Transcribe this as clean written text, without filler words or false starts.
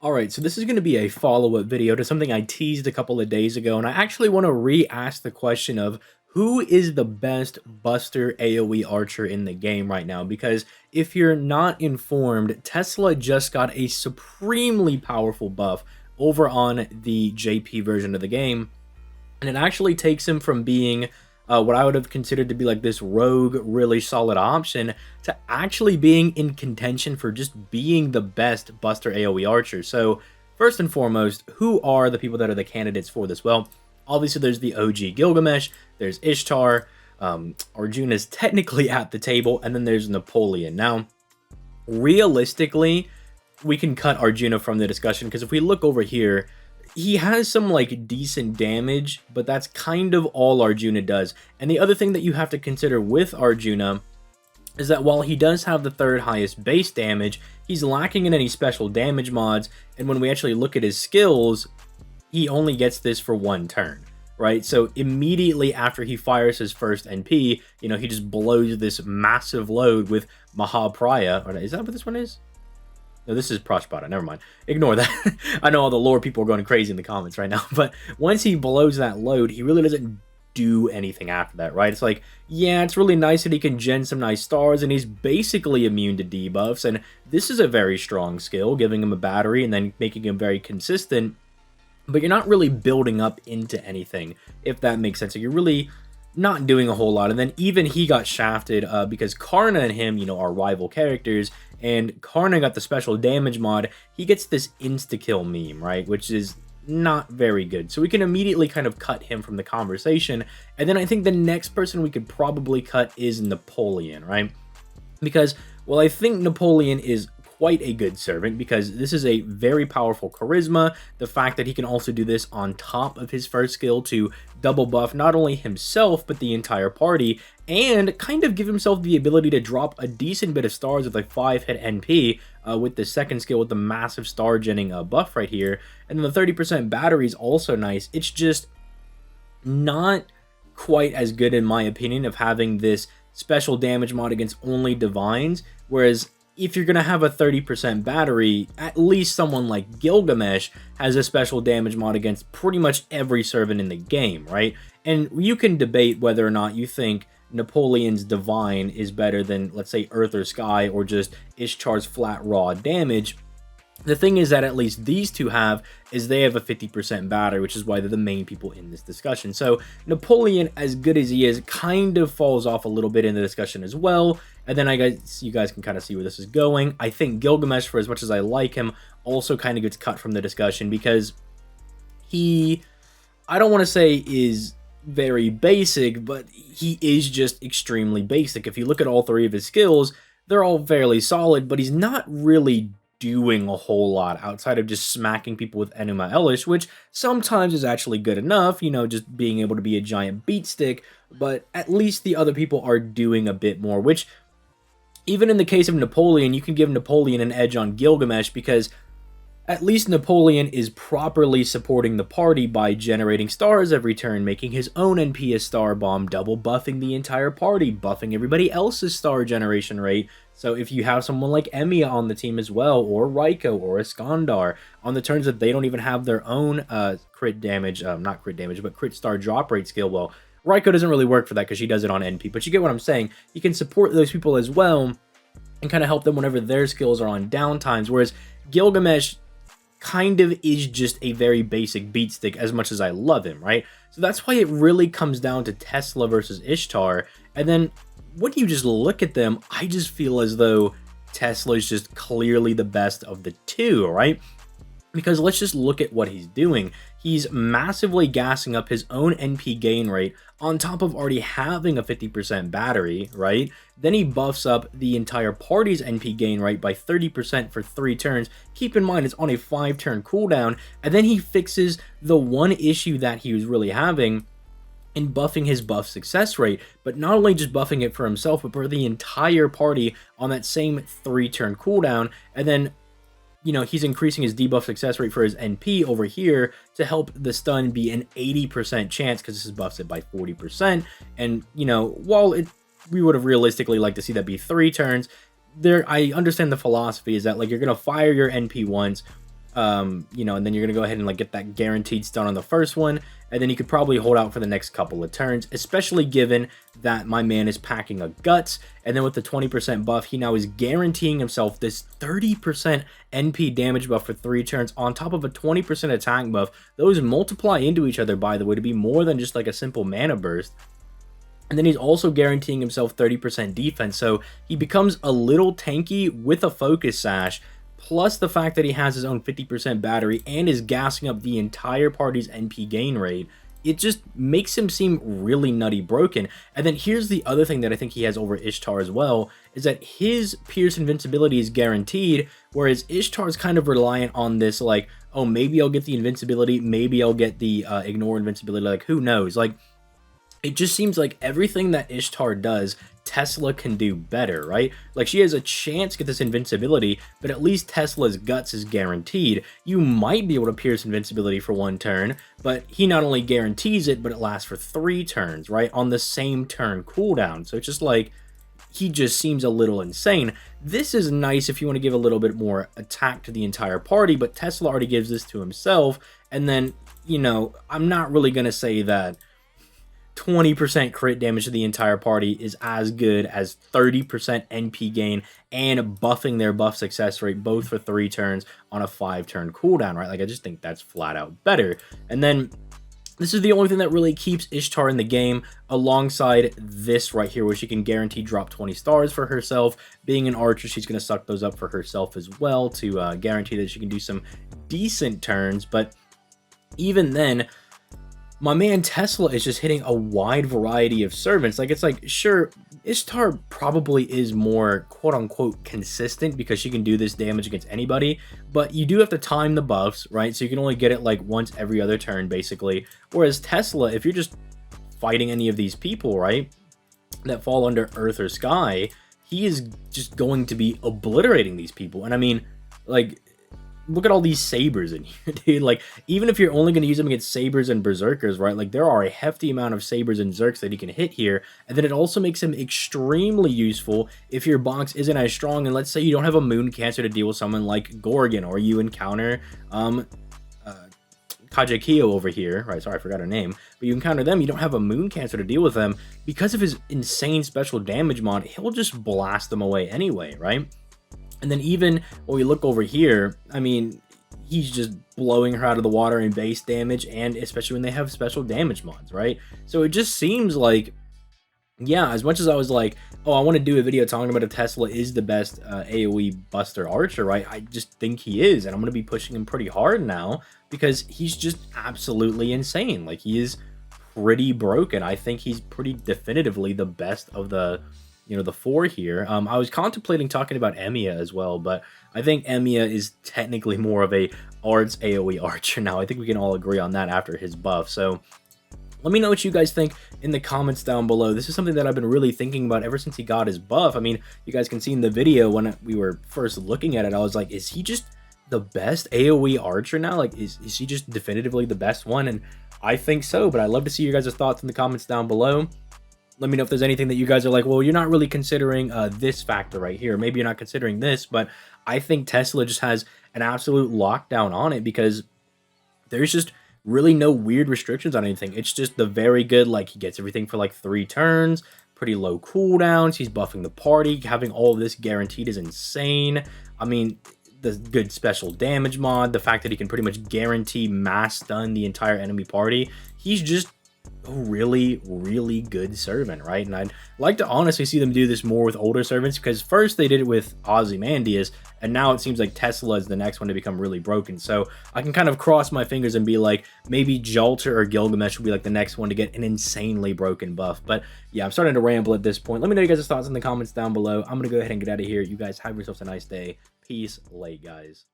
Alright, so this is going to be a follow-up video to something I teased a couple of days ago, and I actually want to re-ask the question of who is the best Buster AoE archer in the game right now, because if you're not informed, Tesla just got a supremely powerful buff over on the JP version of the game, and it actually takes him from being what I would have considered to be like this rogue, really solid option to actually being in contention for just being the best Buster AoE archer. So first and foremost, who are the people that are the candidates for this? Well, obviously there's the OG Gilgamesh, there's Ishtar, Arjuna's technically at the table, and then there's Napoleon. Now, realistically, we can cut Arjuna from the discussion because if we look over here, he has some like decent damage, but that's kind of all Arjuna does. And the other thing that you have to consider with Arjuna is that while he does have the third highest base damage, he's lacking in any special damage mods. And when we actually look at his skills, he only gets this for one turn, right? So immediately after he fires his first NP, you know, he just blows this massive load with Mahapraya. Or is that what this one is? No, this is Prashpada. Never mind. Ignore that. I know all the lore people are going crazy in the comments right now. But once he blows that load, he really doesn't do anything after that, right? It's like, yeah, it's really nice that he can gen some nice stars, and he's basically immune to debuffs. And this is a very strong skill, giving him a battery and then making him very consistent. But you're not really building up into anything, if that makes sense. So you're really not doing a whole lot. And then even he got shafted because Karna and him, you know, are rival characters, and Karna got the special damage mod. He gets this insta-kill meme, right, which is not very good. So we can immediately kind of cut him from the conversation. And then I think the next person we could probably cut is Napoleon, right? Because, well, I think Napoleon is quite a good servant because this is a very powerful charisma. The fact that he can also do this on top of his first skill to double buff not only himself but the entire party, and kind of give himself the ability to drop a decent bit of stars with like 5-hit NP with the second skill with the massive star genning buff right here. And then the 30% battery is also nice. It's just not quite as good in my opinion of having this special damage mod against only divines, whereas if you're going to have a 30% battery, at least someone like Gilgamesh has a special damage mod against pretty much every servant in the game, right? And you can debate whether or not you think Napoleon's Divine is better than, let's say, Earth or Sky, or just Ishtar's flat raw damage. The thing is that at least these two have is they have a 50% battery, which is why they're the main people in this discussion. So Napoleon, as good as he is, kind of falls off a little bit in the discussion as well. And then you guys can kind of see where this is going. I think Gilgamesh, for as much as I like him, also kind of gets cut from the discussion because he, I don't want to say is very basic, but he is just extremely basic. If you look at all three of his skills, they're all fairly solid, but he's not really doing a whole lot outside of just smacking people with Enuma Elish, which sometimes is actually good enough, you know, just being able to be a giant beat stick, but at least the other people are doing a bit more, which even in the case of Napoleon, you can give Napoleon an edge on Gilgamesh because at least Napoleon is properly supporting the party by generating stars every turn, making his own NP a star bomb, double buffing the entire party, buffing everybody else's star generation rate. So if you have someone like Emiya on the team as well, or Raiko, or Iskandar, on the turns that they don't even have their own crit damage, not crit damage, but crit star drop rate skill, well, Raiko doesn't really work for that because she does it on NP, but you get what I'm saying. You can support those people as well and kind of help them whenever their skills are on downtimes, whereas Gilgamesh kind of is just a very basic beat stick as much as I love him, right? So that's why it really comes down to Tesla versus Ishtar. And then when you just look at them, I just feel as though Tesla is just clearly the best of the two, right? Because let's just look at what he's doing. He's massively gassing up his own NP gain rate on top of already having a 50% battery, right? Then he buffs up the entire party's NP gain rate by 30% for 3 turns. Keep in mind, it's on a 5-turn cooldown. And then he fixes the one issue that he was really having in buffing his buff success rate, but not only just buffing it for himself, but for the entire party on that same 3-turn cooldown. And then, you know, he's increasing his debuff success rate for his NP over here to help the stun be an 80% chance because this buffs it by 40%. And, you know, while we would have realistically liked to see that be 3 turns, I understand the philosophy is that, like, you're going to fire your NP once, you know, and then you're gonna go ahead and like get that guaranteed stun on the first one, and then you could probably hold out for the next couple of turns, especially given that my man is packing a guts, and then with the 20% buff, he now is guaranteeing himself this 30% NP damage buff for 3 turns on top of a 20% attack buff. Those multiply into each other, by the way, to be more than just like a simple mana burst. And then he's also guaranteeing himself 30% defense, so he becomes a little tanky with a focus sash, plus the fact that he has his own 50% battery and is gassing up the entire party's NP gain rate. It just makes him seem really nutty broken. And then here's the other thing that I think he has over Ishtar as well, is that his Pierce invincibility is guaranteed, whereas Ishtar's kind of reliant on this, like, oh, maybe I'll get the invincibility, maybe I'll get the ignore invincibility, like, who knows? Like, it just seems like everything that Ishtar does, Tesla can do better, right? Like, she has a chance to get this invincibility, but at least Tesla's guts is guaranteed. You might be able to pierce invincibility for 1 turn, but he not only guarantees it, but it lasts for 3 turns, right? On the same turn cooldown. So it's just like, he just seems a little insane. This is nice if you want to give a little bit more attack to the entire party, but Tesla already gives this to himself. And then, you know, I'm not really going to say that 20% crit damage to the entire party is as good as 30% NP gain and buffing their buff success rate both for 3 turns on a 5-turn cooldown, right? Like, I just think that's flat out better. And then this is the only thing that really keeps Ishtar in the game, alongside this right here, where she can guarantee drop 20 stars for herself. Being an archer, she's going to suck those up for herself as well to guarantee that she can do some decent turns. But even then, my man Tesla is just hitting a wide variety of servants. Like, it's like, sure, Ishtar probably is more quote-unquote consistent because she can do this damage against anybody, but you do have to time the buffs, right? So you can only get it like once every other turn, basically. Whereas Tesla, if you're just fighting any of these people, right, that fall under Earth or Sky, he is just going to be obliterating these people. And I mean, like, look at all these sabers in here, dude. Like, even if you're only going to use them against sabers and berserkers, right? Like, there are a hefty amount of sabers and zerks that he can hit here. And then it also makes him extremely useful if your box isn't as strong. And let's say you don't have a moon cancer to deal with someone like Gorgon, or you encounter Kajakio over here, right? Sorry, I forgot her name. But you encounter them, you don't have a moon cancer to deal with them. Because of his insane special damage mod, he'll just blast them away anyway, right? And then even when we look over here, I mean, he's just blowing her out of the water in base damage, and especially when they have special damage mods, right? So it just seems like, yeah, as much as I was like, oh, I want to do a video talking about if Tesla is the best AoE buster archer, right? I just think he is, and I'm going to be pushing him pretty hard now because he's just absolutely insane. Like, he is pretty broken. I think he's pretty definitively the best of the, you know, the 4 here. I was contemplating talking about Emiya as well, but I think Emiya is technically more of a arts AoE archer now. I think we can all agree on that after his buff. So let me know what you guys think in the comments down below. This is something that I've been really thinking about ever since he got his buff. I mean, you guys can see in the video when we were first looking at it, I was like, is he just the best AoE archer now? Like, is he just definitively the best one? And I think so, but I'd love to see your guys' thoughts in the comments down below. Let me know if there's anything that you guys are like, well, you're not really considering this factor right here. Maybe you're not considering this, but I think Tesla just has an absolute lockdown on it because there's just really no weird restrictions on anything. It's just the very good, like, he gets everything for like 3 turns, pretty low cooldowns, he's buffing the party, having all of this guaranteed is insane. I mean, the good special damage mod, the fact that he can pretty much guarantee mass stun the entire enemy party, he's just a really, really good servant, right? And I'd like to honestly see them do this more with older servants, because first they did it with Ozymandias, and now it seems like Tesla is the next one to become really broken. So I can kind of cross my fingers and be like, maybe Jalter or Gilgamesh will be like the next one to get an insanely broken buff. But yeah, I'm starting to ramble at this point. Let me know your guys' thoughts in the comments down below. I'm gonna go ahead and get out of here. You guys have yourselves a nice day. Peace, late guys.